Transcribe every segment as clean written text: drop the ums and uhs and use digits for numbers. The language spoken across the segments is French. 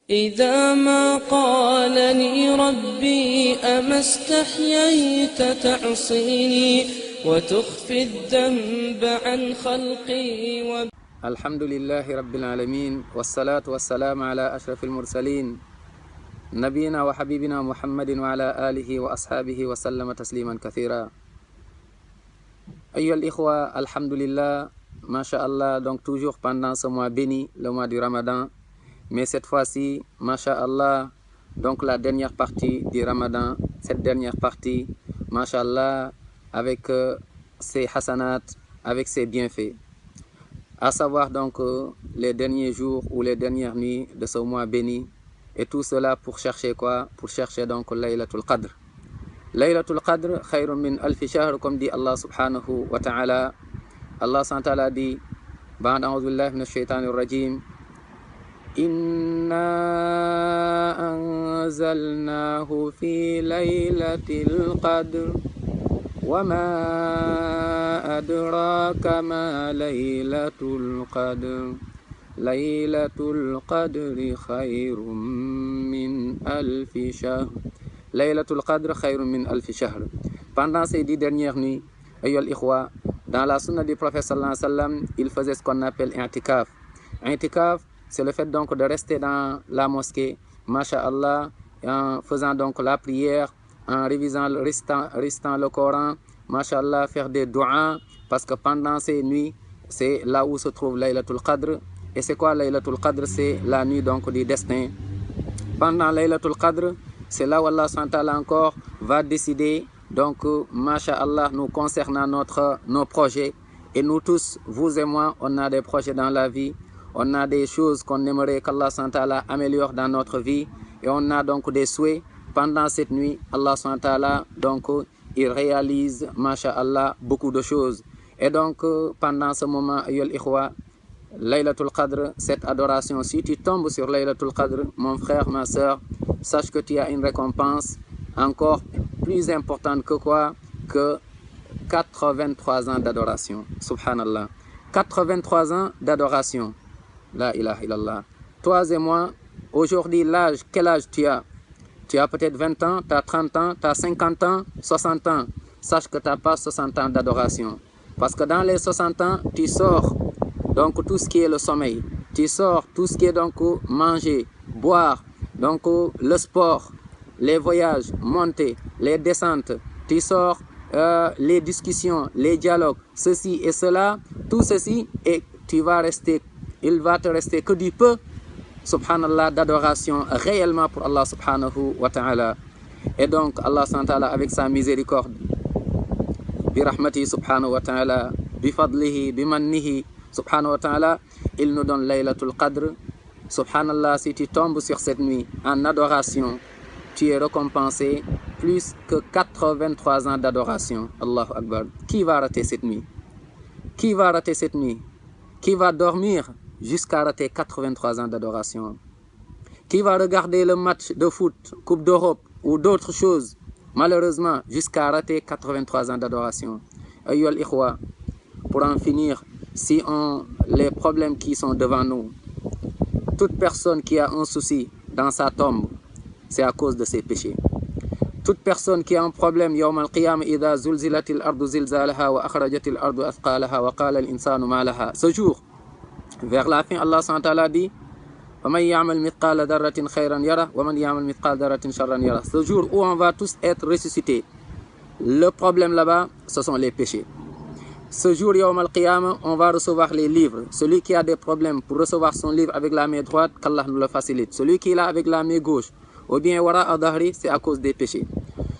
إذا ما قالني ربي أما استحييت تعصيني وتخفي الذنب عن خلقي الحمد لله رب العالمين، والصلاة والسلام على أشرف المرسلين نبينا وحبيبنا محمد وعلى آله وأصحابه وسلم تسليما كثيرا. أيها الإخوة, alhamdulillah, masha'Allah, donc toujours pendant ce mois béni, le mois du Ramadan, mais cette fois-ci, masha'Allah, donc la dernière partie du Ramadan, cette dernière partie, masha'Allah, avec ses hasanat, avec ses bienfaits. À savoir donc les derniers jours ou les dernières nuits de ce mois béni, et tout cela pour chercher quoi? Pour chercher donc Laylatul Qadr. Laylatul Qadr khayrun min alfi shahr, comme dit Allah subhanahu wa ta'ala. Allah subhanahu wa ta'ala dit, ba'd a'udhu billahi minash shaitanir rajim, inna anzalnahu fi laylatil qadr وما أدراك ما ليلة القدر ليلة القدر خير من ألف شهر ليلة القدر خير من ألف شهر. Pendant ces 10 dernières nuits, ayyuhal ikhwa, dans la sunna du prophète sallallahu alayhi wa sallam, il faisait ce qu'on appelle i'tikaf. I'tikaf, c'est le fait donc de rester dans la mosquée, masha'Allah, en faisant donc la prière, en révisant, récitant le Coran, masha'Allah, faire des du'as, parce que pendant ces nuits, c'est là où se trouve Laylatul Qadr. Et c'est quoi Laylatul Qadr? C'est la nuit donc du destin. Pendant Laylatul Qadr, c'est là où Allah subhanahu wa ta'ala encore va décider, donc masha'Allah, nous concernant nos projets. Et nous tous, vous et moi, on a des projets dans la vie, on a des choses qu'on aimerait qu'Allah subhanahu wa ta'ala améliore dans notre vie, et on a donc des souhaits. Pendant cette nuit, Allah subhanahu wa ta'ala, donc, il réalise, masha'Allah, beaucoup de choses. Et donc, pendant ce moment, ayyuhal ikhwa, Laylatul Qadr, cette adoration, si tu tombes sur Laylatul Qadr, mon frère, ma soeur, sache que tu as une récompense encore plus importante que quoi? Que 83 ans d'adoration. Subhanallah. 83 ans d'adoration. La ilaha illallah. Toi et moi, aujourd'hui, l'âge, quel âge tu as? Tu as peut-être 20 ans, tu as 30 ans, tu as 50 ans, 60 ans. Sache que tu n'as pas 60 ans d'adoration. Parce que dans les 60 ans, tu sors donc tout ce qui est le sommeil. Tu sors tout ce qui est donc manger, boire, donc le sport, les voyages, monter, les descentes. Tu sors les discussions, les dialogues, ceci et cela. Tout ceci, et tu vas rester, il va te rester que du peu, subhanallah, d'adoration réellement pour Allah subhanahu wa ta'ala. Et donc Allah subhanahu wa ta'ala, avec sa miséricorde, bi rahmatihi subhanahu wa ta'ala, bi fadlihi, bi mannihi subhanahu wa ta'ala, il nous donne Laylatul Qadr. Subhanallah, si tu tombes sur cette nuit en adoration, tu es récompensé plus que 83 ans d'adoration. Allahu Akbar. Qui va rater cette nuit? Qui va rater cette nuit? Qui va dormir jusqu'à rater 83 ans d'adoration? Qui va regarder le match de foot, Coupe d'Europe ou d'autres choses, malheureusement, jusqu'à rater 83 ans d'adoration? Ayyuhal ikhwa, pour en finir, si les problèmes qui sont devant nous, toute personne qui a un souci dans sa tombe, c'est à cause de ses péchés. Toute personne qui a un problème, yawm al-qiyam, idha zulzilatil ardu zilzalaha wa akhrajatil ardu athqalaha wa qala al-insanu ma laha. Ce jour, vers la fin, Allah subhanahu wa ta'ala dit, وَمَنْ يَعْمَلْ مِثْقَالَ ذَرَّةٍ خَيْرًا يَرَهُ وَمَنْ يَعْمَلْ مِثْقَالَ ذَرَّةٍ شَرًّا يَرَهُ. Ce jour où on va tous être ressuscités. Le problème là-bas, ce sont les péchés. Ce jour, yawm al-qiyam, on va recevoir les livres. Celui qui a des problèmes pour recevoir son livre avec la main droite, qu'Allah nous le facilite. Celui qui l'a avec la main gauche, ou bien wara adahri, c'est à cause des péchés.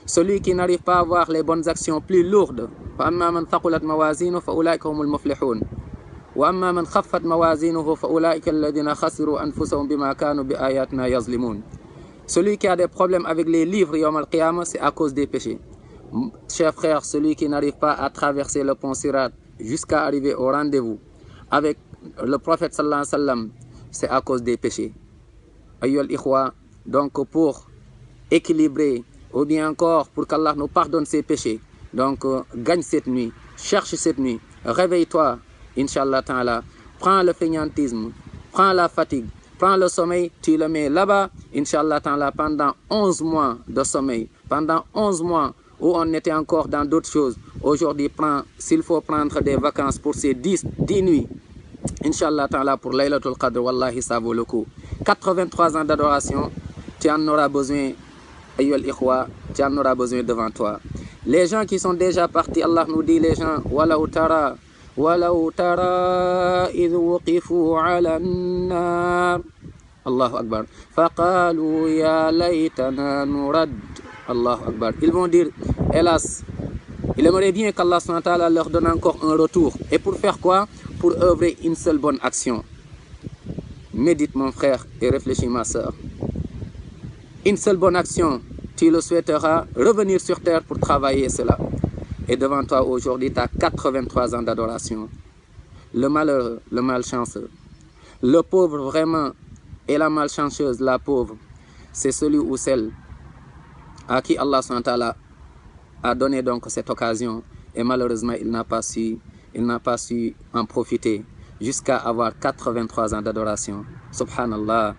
Celui qui n'arrive pas à avoir les bonnes actions plus lourdes, فَأَمَّا مَنْ ثَقُلَتْ مَوَازِينُهُ فَأُولَٰئِكَ هُمُ الْمُفْلِحُونَ وَأَمَّا مَنْ خَفَّتْ مَوَازِينُهُ فَأُولَٰئِكَ الَّذِينَ خَسِرُوا أَنفُسَهُم بِمَا كَانُوا بِآيَاتِنَا يَظْلِمُونَ. Celui qui a des problèmes avec les livres yawm al-qiyamah, c'est à cause des péchés. Chers frères, celui qui n'arrive pas à traverser le pont Sirat jusqu'à arriver au rendez-vous avec le prophète sallallahu alayhi wa sallam, c'est à cause des péchés. Ayyuhal ikhwa, donc pour équilibrer, ou bien encore pour qu'Allah nous pardonne ses péchés, donc gagne cette nuit, cherche cette nuit, réveille-toi, Inch'Allah ta'ala, prends le fainéantisme, prends la fatigue, Prends le sommeil, tu le mets là-bas, Inch'Allah ta'ala, pendant 11 mois de sommeil, pendant 11 mois où on était encore dans d'autres choses. Aujourd'hui, s'il faut prendre des vacances pour ces 10 nuits, Inch'Allah ta'ala, pour Laylatul Qadr, wallahi, ça vaut le coup. 83 ans d'adoration, tu en auras besoin, ayyuhal ikhwa, tu en auras besoin devant toi. Les gens qui sont déjà partis, Allah nous dit, les gens, walau tara idh wuqifu ala an-nar, Allahu Akbar, faqalu ya laytana nurad, Allahu Akbar. Ils vont dire, hélas, il aimerait bien qu'Allah subhanahu wa ta'ala leur donne encore un retour. Et pour faire quoi? Pour œuvrer une seule bonne action. Médite mon frère et réfléchis ma soeur. Une seule bonne action, tu le souhaiteras, revenir sur terre pour travailler cela. Et devant toi aujourd'hui, tu as 83 ans d'adoration. Le malheureux, le malchanceux, le pauvre vraiment et la malchanceuse, la pauvre, c'est celui ou celle à qui Allah subhanahu wa ta'ala a donné donc cette occasion et malheureusement il n'a pas su en profiter jusqu'à avoir 83 ans d'adoration. Subhanallah.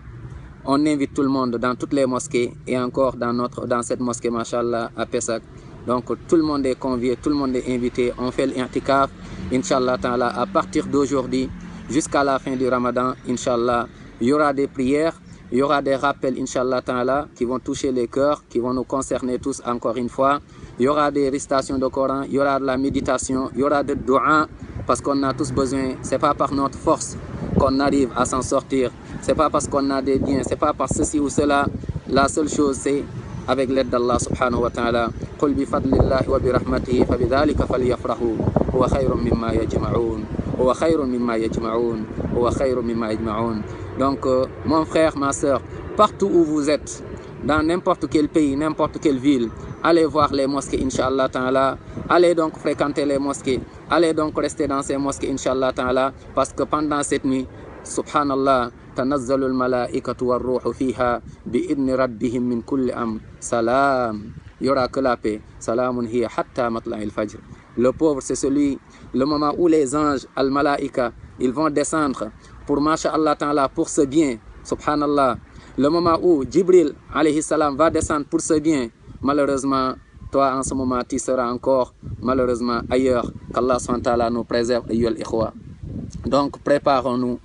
On invite tout le monde dans toutes les mosquées et encore dans cette mosquée, mashallah, à Pessac. Donc tout le monde est convié, tout le monde est invité. On fait l'intikaf, Inch'Allah ta'ala, à partir d'aujourd'hui jusqu'à la fin du Ramadan, Inch'Allah. Il y aura des prières, il y aura des rappels, Inch'Allah ta'ala, qui vont toucher les cœurs, qui vont nous concerner tous encore une fois. Il y aura des récitations de Coran, il y aura de la méditation, il y aura des doigts, parce qu'on a tous besoin. C'est pas par notre force qu'on arrive à s'en sortir. C'est pas parce qu'on a des biens, c'est pas par ceci ou cela. La seule chose, c'est avec l'aide d'Allah subhanahu wa ta'ala. قل بفضل الله وبرحمته فبذلك فليفرحوا هو خير مما يجمعون هو خير مما يجمعون هو خير مما يجمعون. Donc mon frère, ma soeur, partout où vous êtes, dans n'importe quel pays, n'importe quelle ville, allez voir les mosquées, Inch'Allah ta'ala. Allez donc fréquenter les mosquées. Allez donc rester dans ces mosquées, Inch'Allah ta'ala, parce que pendant cette nuit, subhanallah, تنزل الملائكة والروح فيها بإذن ربهم من كل أمر سلام. Il y aura que la paix. Salamun hiya hatta matla'il fajr. Le pauvre, c'est le moment où les anges, al-malaïka, ils vont descendre pour masha'Allah ta'ala, pour ce bien, subhanallah. Le moment où Jibril, alayhi salam, va descendre pour ce bien, malheureusement, toi en ce moment, tu seras encore, malheureusement, ailleurs, qu'Allah subhanahu wa ta'ala nous préserve, ayyuhal ikhwa. Donc, préparons-nous.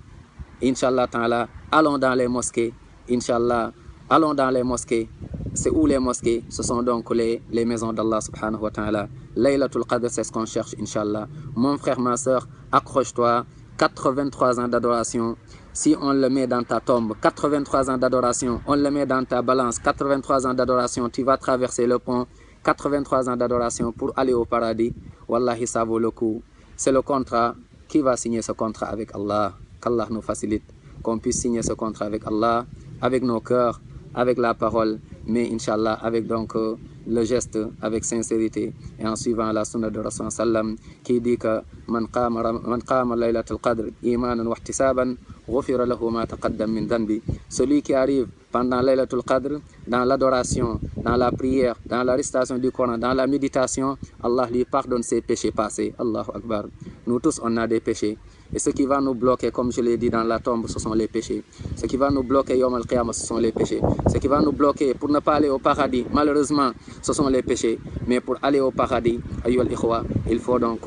Inch'Allah ta'ala, allons dans les mosquées, Inch'Allah, allons dans les mosquées. C'est où les mosquées? Ce sont donc les maisons d'Allah subhanahu wa ta'ala. Laylatul Qadr, c'est ce qu'on cherche, Inch'Allah. Mon frère, ma soeur, accroche-toi. 83 ans d'adoration. Si on le met dans ta tombe, 83 ans d'adoration, on le met dans ta balance, 83 ans d'adoration, tu vas traverser le pont, 83 ans d'adoration pour aller au paradis. Wallahi, ça vaut le coup. C'est le contrat. Qui va signer ce contrat avec Allah? Qu'Allah nous facilite, qu'on puisse signer ce contrat avec Allah, avec nos cœurs, avec la parole, mais Inch'Allah avec donc le geste, avec sincérité et en suivant la sunna de Rasul sallam qui dit que man qama laylatul qadr imanan wa ihtisaban ghufira lahu ma taqaddam min dhanbi. Celui qui arrive pendant laylatul qadr, dans l'adoration, dans la prière, dans la récitation du Coran, dans la méditation, Allah lui pardonne ses péchés passés. Allahu Akbar. Nous tous on a des péchés. Et ce qui va nous bloquer, comme je l'ai dit, dans la tombe, ce sont les péchés. Ce qui va nous bloquer, Yawm al-Qiyamah, ce sont les péchés. Ce qui va nous bloquer pour ne pas aller au paradis, malheureusement, ce sont les péchés. Mais pour aller au paradis, ayyuhal ikhwa, il faut donc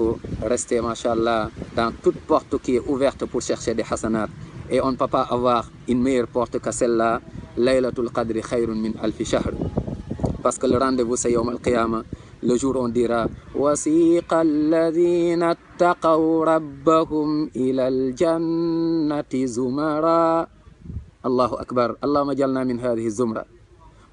rester, mashallah, dans toute porte qui est ouverte pour chercher des hasanat. Et on ne peut pas avoir une meilleure porte que celle-là. Laylatul Qadri khayrun min alfi shahr. Parce que le rendez-vous, c'est Yawm al-Qiyamah. Le jour on dira وَسِيقَ الَّذِينَ اتَّقَوْا رَبَّهُمْ إِلَى الْجَنَّةِ زُمَرًا. الله أكبر. اللهم اجعلنا من هذه الزمرة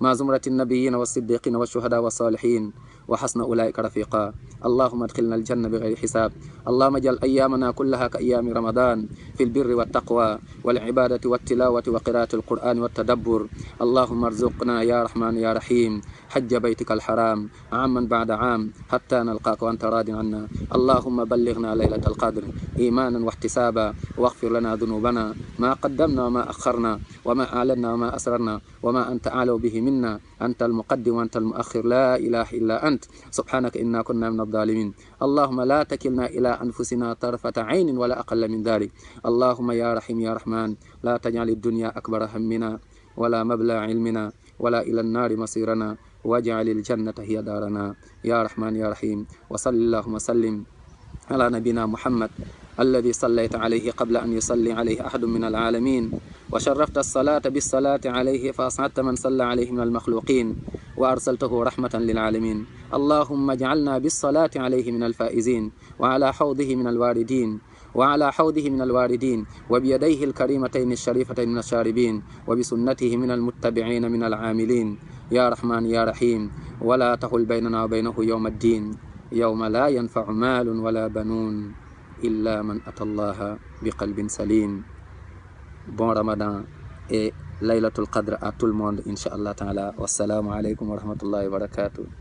مع زمرة النبيين والصديقين والشهداء والصالحين وحسن أولئك رفيقا. اللهم ادخلنا الجنة بغير حساب. اللهم اجعل أيامنا كلها كأيام رمضان في البر والتقوى والعبادة والتلاوة وقراءة القرآن والتدبر. اللهم ارزقنا يا رحمن يا رحيم حج بيتك الحرام عاما بعد عام حتى نلقاك وأنت راض عنا. اللهم بلغنا ليلة القدر إيمانا واحتسابا واغفر لنا ذنوبنا ما قدمنا وما أخرنا وما أعلنا وما أسررنا وما أنت أعلم به منا، أنت المقدم وأنت المؤخر، لا إله إلا أنت، سبحانك إنا كنا من الظالمين. اللهم لا تكلنا إلى أنفسنا طرفة عين ولا أقل من ذلك. اللهم يا رحيم يا رحمن، لا تجعل الدنيا أكبر همنا ولا مبلغ علمنا ولا إلى النار مصيرنا، واجعل الجنة هي دارنا يا رحمن يا رحيم. وصل اللهم وسلم على نبينا محمد الذي صليت عليه قبل أن يصلي عليه أحد من العالمين، وشرفت الصلاة بالصلاة عليه فأسعدت من صلى عليه من المخلوقين، وأرسلته رحمة للعالمين. اللهم اجعلنا بالصلاة عليه من الفائزين، وعلى حوضه من الواردين، وبيديه الكريمتين الشريفتين من الشاربين، وبسنته من المتبعين من العاملين يا رحمن يا رحيم. ولا تحل بيننا وبينه يوم الدين، يوم لا ينفع مال ولا بنون إلا من أتى الله بقلب سليم. Bon Ramadan et Laylatul Qadr à tout le monde, Inch'Allah Ta'ala. Wassalamu alaikum wa rahmatullahi wa barakatuh.